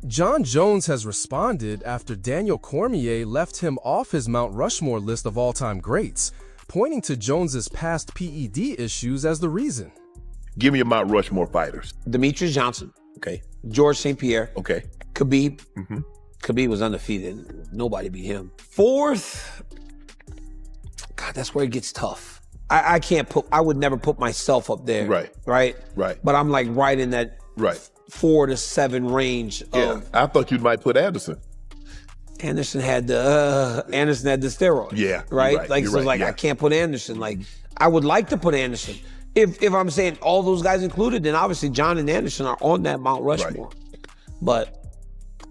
Jon Jones has responded after Daniel Cormier left him off his Mount Rushmore list of all-time greats, pointing to Jones's past PED issues as the reason. Give me your Mount Rushmore fighters. Demetrius Johnson. Okay. George St. Pierre. Okay. Khabib. Khabib was undefeated. Nobody beat him. Fourth, God, that's where it gets tough. I would never put myself up there. Right. Right? Right. But I'm like right in that 4 to 7 range of. I thought you might put Anderson. Anderson had the steroids. Yeah. Right? Like, so I can't put Anderson. Like, I would like to put Anderson. If I'm saying all those guys included, then obviously John and Anderson are on that Mount Rushmore. But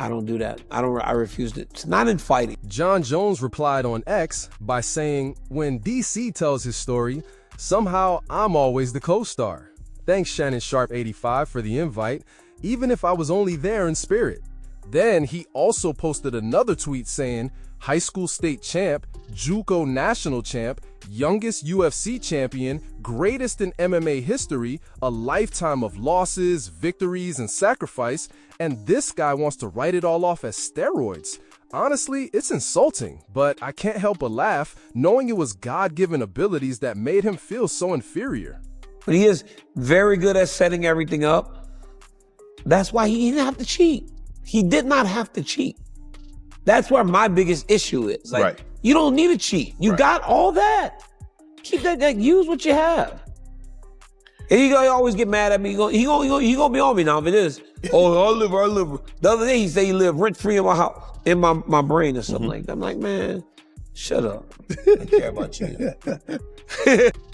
I don't do that. I refused it. It's not in fighting. Jon Jones replied on X by saying, when DC tells his story, somehow I'm always the co-star. Thanks Shannon Sharp 85 for the invite, even if I was only there in spirit. Then he also posted another tweet saying, high school state champ, JUCO national champ, youngest UFC champion, greatest in MMA history, a lifetime of losses, victories, and sacrifice, and this guy wants to write it all off as steroids. Honestly, it's insulting, but I can't help but laugh, knowing it was God-given abilities that made him feel so inferior. But he is very good at setting everything up. That's why he didn't have to cheat. He did not have to cheat. That's where my biggest issue is. Like, you don't need to cheat. You got all that. Keep that, use what you have. And he gonna always get mad at me. He gonna be on me now if it is. Oh, I live. The other day he said he lived rent-free in my house, in my brain or something like that. I'm like, man, shut up. I don't care about you.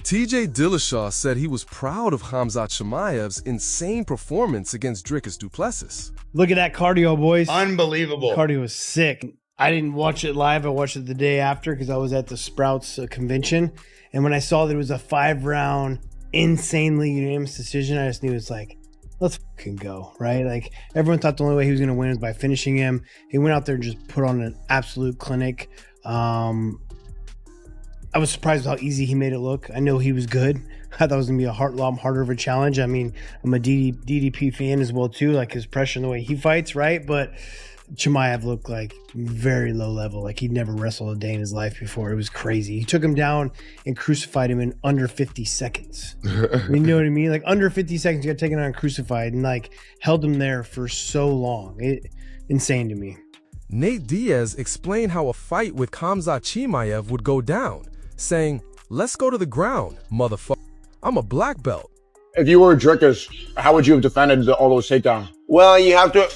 TJ Dillashaw said he was proud of Khamzat Chimaev's insane performance against Dricus Du Plessis. Look at that cardio, boys. Unbelievable. Cardio was sick. I didn't watch it live. I watched it the day after because I was at the Sprouts convention. And when I saw that it was a 5-round, insanely unanimous decision, I just knew it's like, let's fucking go, right? Like, everyone thought the only way he was going to win was by finishing him. He went out there and just put on an absolute clinic. I was surprised with how easy he made it look. I know he was good. I thought it was going to be a lot harder of a challenge. I mean, I'm a DDP fan as well, too, like his pressure and the way he fights, right? But Chimaev looked like very low level, like he'd never wrestled a day in his life before. It was crazy. He took him down and crucified him in under 50 seconds. You know what I mean? Like under 50 seconds, he got taken out and crucified and like held him there for so long. Insane to me. Nate Diaz explained how a fight with Khamzat Chimaev would go down, saying, let's go to the ground, motherfucker. I'm a black belt. If you were Dricus, how would you have defended all those takedowns? Well, you have to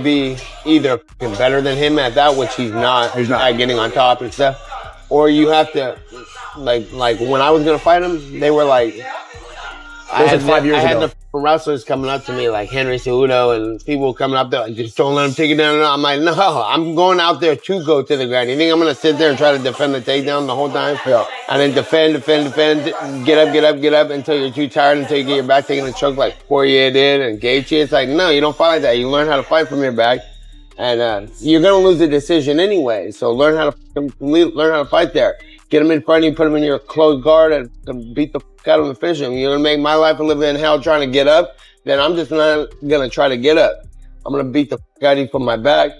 be either better than him at that, which he's not. He's not at getting on top and stuff, or you have to like when I was gonna fight him, they were like, I had 5 years ago. the wrestlers coming up to me like Henry Cejudo and people coming up there like, just don't let him take it down. I'm like, no, I'm going out there to go to the ground. You think I'm gonna sit there and try to defend the takedown the whole time? Yeah. And then defend, get up until you're too tired, until you get your back taken a choke like Poirier did and Gaethje. It's like, no, you don't fight like that. You learn how to fight from your back, and you're gonna lose the decision anyway. So learn how to fight there. Get him in front of you, put him in your closed guard, and beat the fuck out of him and finish him. You're gonna make my life a living in hell trying to get up, then I'm just not gonna try to get up. I'm gonna beat the fuck out of you from my back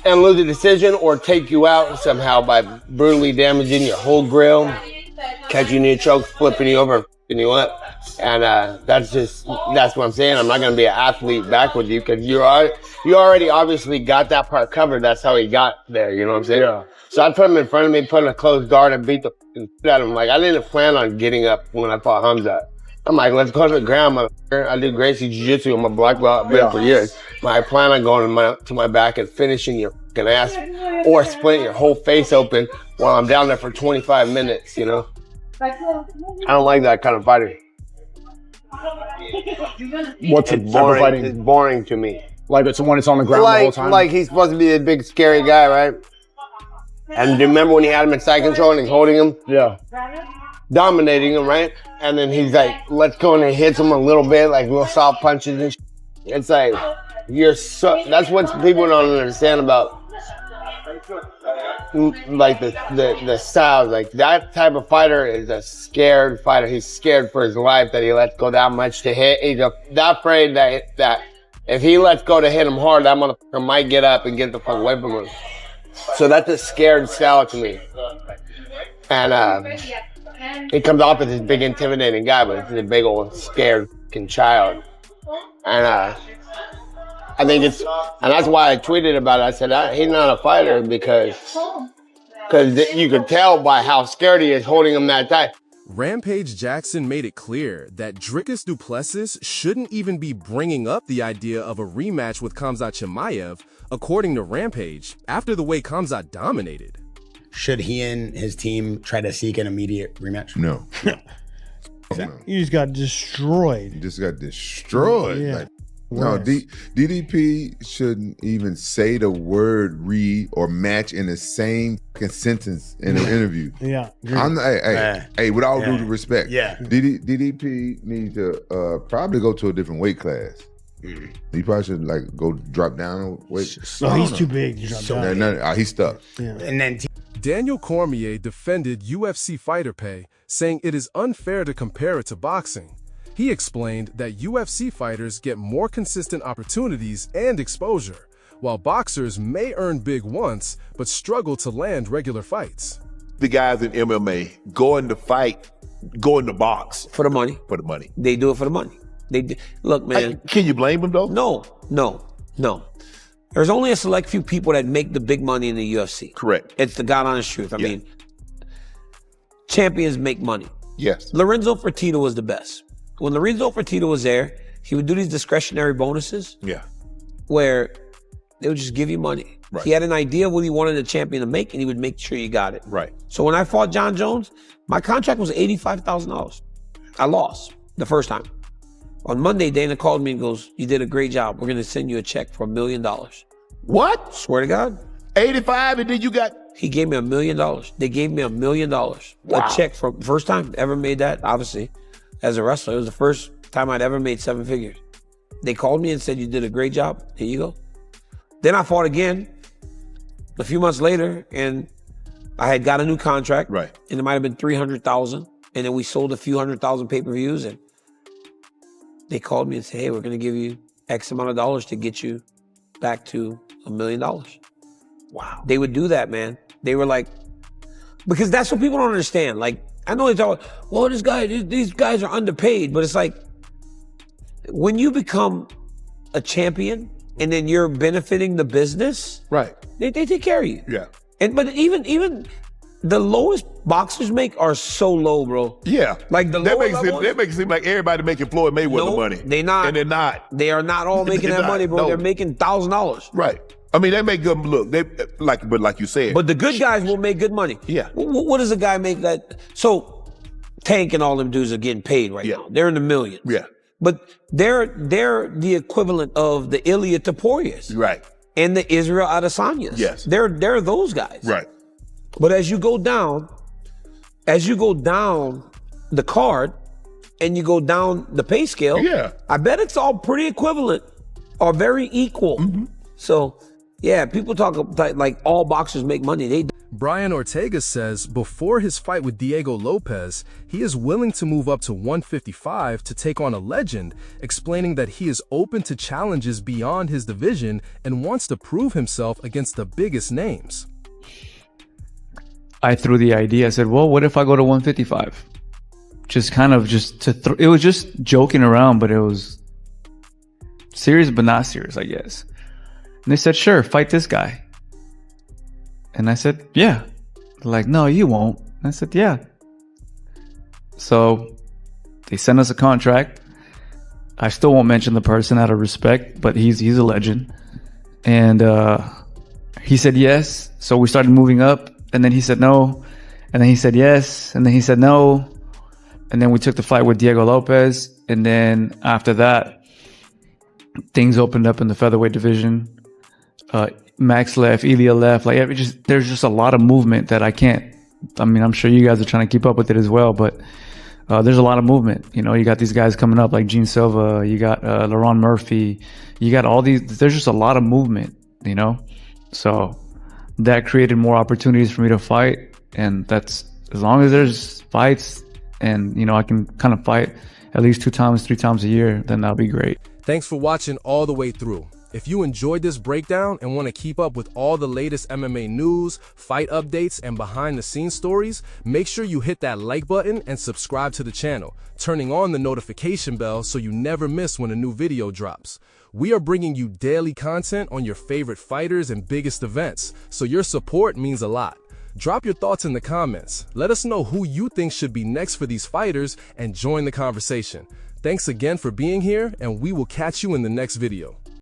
and lose the decision, or take you out somehow by brutally damaging your whole grill, catching you in your choke, flipping you over, fucking you up. And that's what I'm saying. I'm not gonna be an athlete back with you because you already obviously got that part covered. That's how he got there, you know what I'm saying? Yeah. So I put him in front of me, put him in a closed guard, and beat the fucking shit out of him. Like, I didn't plan on getting up when I fought Khamzat. I'm like, let's go to the ground, motherfucker. I do Gracie Jiu-Jitsu. I'm a black belt. I've been for years. I plan on going to my back and finishing your fucking ass, or splitting your whole face open while I'm down there for 25 minutes, you know? I don't like that kind of fighting. What's the type of fighting? It's boring to me. Like it's someone that's on the ground the whole time? Like he's supposed to be a big, scary guy, right? And do you remember when he had him in side control and he's holding him? Yeah. Dominating him, right? And then he's like, let's go, and he hits him a little bit, like little soft punches and shit. It's like, that's what people don't understand about like the styles. Like that type of fighter is a scared fighter. He's scared for his life that he lets go that much to hit. He's that afraid that If he lets go to hit him hard, that motherfucker might get up and get the fuck away from him. So that's a scared style to me. And he comes off as this big intimidating guy, but he's a big old scared fucking child. And I think and that's why I tweeted about it. I said, he's not a fighter because you could tell by how scared he is holding him that tight. Rampage Jackson made it clear that Dricus Du Plessis shouldn't even be bringing up the idea of a rematch with Khamzat Chimaev, according to Rampage, after the way Khamzat dominated. Should he and his team try to seek an immediate rematch? No. You just got destroyed. You just got destroyed. Yeah. Like, no, DDP shouldn't even say the word re or match in the same sentence in an interview. Yeah. Hey, with all due respect, Yeah. DDP needs to probably go to a different weight class. He probably should like go drop down a weight. No, he's too big to drop down. He's stuck. Yeah. And then Daniel Cormier defended UFC fighter pay, saying it is unfair to compare it to boxing. He explained that UFC fighters get more consistent opportunities and exposure, while boxers may earn big once, but struggle to land regular fights. The guys in MMA go into fight, go into box. For the money. For the money. They do it for the money. Look, man. Can you blame them though? No. There's only a select few people that make the big money in the UFC. Correct. It's the God honest truth. I mean, champions make money. Yes. Lorenzo Fertitta was the best. When Lorenzo Fertitta was there, he would do these discretionary bonuses. Yeah. Where they would just give you money. Right. He had an idea of what he wanted a champion to make, and he would make sure you got it. Right. So when I fought Jon Jones, my contract was $85,000. I lost the first time. On Monday, Dana called me and goes, "You did a great job. We're going to send you a check for $1 million." What? Swear to God. 85 and then you got... He gave me $1 million. They gave me $1 million. Wow. A check for first time ever made that, obviously, as a wrestler. It was the first time I'd ever made 7 figures. They called me and said, "You did a great job. Here you go." Then I fought again a few months later, and I had got a new contract. Right. And it might have been $300,000. And then we sold a few 100,000 pay-per-views, and they called me and said, "Hey, we're going to give you X amount of dollars to get you back to $1 million." Wow. They would do that, man. They were like, because that's what people don't understand. Like, I know they talk, well, these guys are underpaid, but it's like, when you become a champion and then you're benefiting the business, right? They take care of you. Yeah. But even the lowest boxers make are so low, bro. Yeah. Like that makes it seem like everybody making Floyd Mayweather money. They not. And they're not. They are not all making that money, bro. No. They're making $1,000. Right. I mean, they make good look. But like you said. But the good guys will make good money. Yeah. What does a guy make that? So Tank and all them dudes are getting paid right now. They're in the millions. Yeah. But they're the equivalent of the Ilya Taporias. Right. And the Israel Adesanyas. Yes. They're those guys. Right. But as you go down the card and you go down the pay scale, I bet it's all pretty equivalent or very equal. Mm-hmm. So, yeah, people talk like all boxers make money. Brian Ortega says before his fight with Diego Lopes, he is willing to move up to 155 to take on a legend, explaining that he is open to challenges beyond his division and wants to prove himself against the biggest names. I threw the idea. I said, well, what if I go to 155? It was just joking around, but it was serious, but not serious, I guess. And they said, sure, fight this guy. And I said, yeah. They're like, no, you won't. And I said, yeah. So they sent us a contract. I still won't mention the person out of respect, but he's a legend. And he said yes. So we started moving up. And then he said no. And then he said yes. And then he said no. And then we took the fight with Diego Lopes. And then after that, things opened up in the featherweight division. Max left, Ilya left. Like there's just a lot of movement that I can't. I mean, I'm sure you guys are trying to keep up with it as well, but there's a lot of movement. You know, you got these guys coming up like Gene Silva. You got Laron Murphy. You got all these. There's just a lot of movement. You know, so that created more opportunities for me to fight, and that's as long as there's fights and I can kind of fight at least 2 times, 3 times a year, then that'll be great. Thanks for watching all the way through. If you enjoyed this breakdown and want to keep up with all the latest MMA news, fight updates, and behind-the-scenes stories, make sure you hit that like button and subscribe to the channel, turning on the notification bell so you never miss when a new video drops. We are bringing you daily content on your favorite fighters and biggest events, so your support means a lot. Drop your thoughts in the comments. Let us know who you think should be next for these fighters and join the conversation. Thanks again for being here, and we will catch you in the next video.